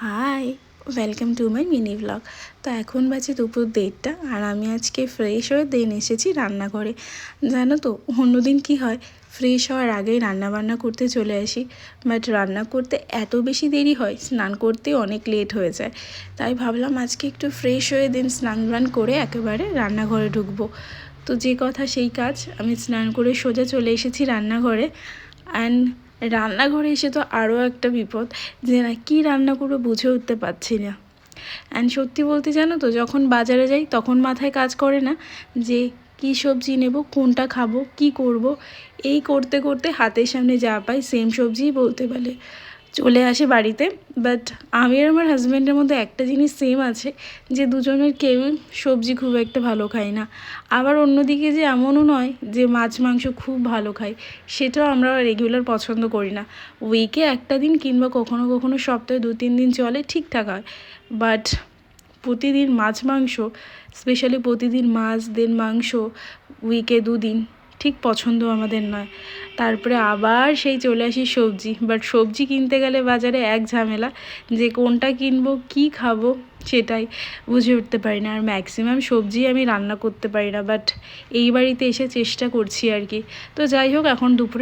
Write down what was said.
High, welcome to my mini blog. তো এখন বাজে দুপুর 1:30 আর আমি আজকে ফ্রেশ হয়ে দেন এসেছি রান্নাঘরে। জানো তো অন্যদিন কি হয়, ফ্রেশ হওয়ার আগেই রান্নাবান্না করতে চলে আসি, বাট রান্না করতে এত বেশি দেরি হয়, স্নান করতে অনেক লেট হয়ে যায়। তাই ভাবলাম আজকে একটু ফ্রেশ হয়ে দেন স্নান করে একেবারে রান্নাঘরে ঢুকবো। তো যে কথা সেই কাজ, আমি স্নান করে সোজা চলে এসেছি রান্নাঘরে। অ্যান্ড রান্নাঘরে এসে তো আরও একটা বিপদ, যে না কী রান্না করবো বুঝে উঠতে পারছি না। অ্যান্ড সত্যি বলতে জানো তো, যখন বাজারে যাই তখন মাথায় কাজ করে না যে কী সবজি নেব, কোনটা খাবো, কি করব। এই করতে করতে হাতের সামনে যা পাই সেম সবজিই বলতে পারে চলে আসে বাড়িতে। বাট আমি আর আমার হাজব্যান্ডের মধ্যে একটা জিনিস সেম আছে, যে দুজনের কেউ সবজি খুব একটা ভালো খাই না। আবার অন্যদিকে যে এমনও নয় যে মাছ মাংস খুব ভালো খাই, সেটাও আমরা রেগুলার পছন্দ করি না। উইকে একটা দিন কিংবা কখনো কখনো সপ্তাহে 2-3 দিন চলে, ঠিকঠাক হয়। বাট প্রতিদিন মাছ মাংস, স্পেশালি প্রতিদিন মাছ দেন মাংস, উইকে 2 দিন ঠিক পছন্দ আমাদের নয়। তারপরে আবার সেই চলে আসি সবজি, বাট সবজি কিনতে গেলে বাজারে এক ঝামেলা, যে কোনটা কিনবো কী খাবো সেটাই বুঝে উঠতে পারি না। আর ম্যাক্সিমাম সবজি আমি রান্না করতে পারি না, বাট এই বাড়িতে এসে চেষ্টা করছি আর কি। তো যাই হোক, এখন দুপুরে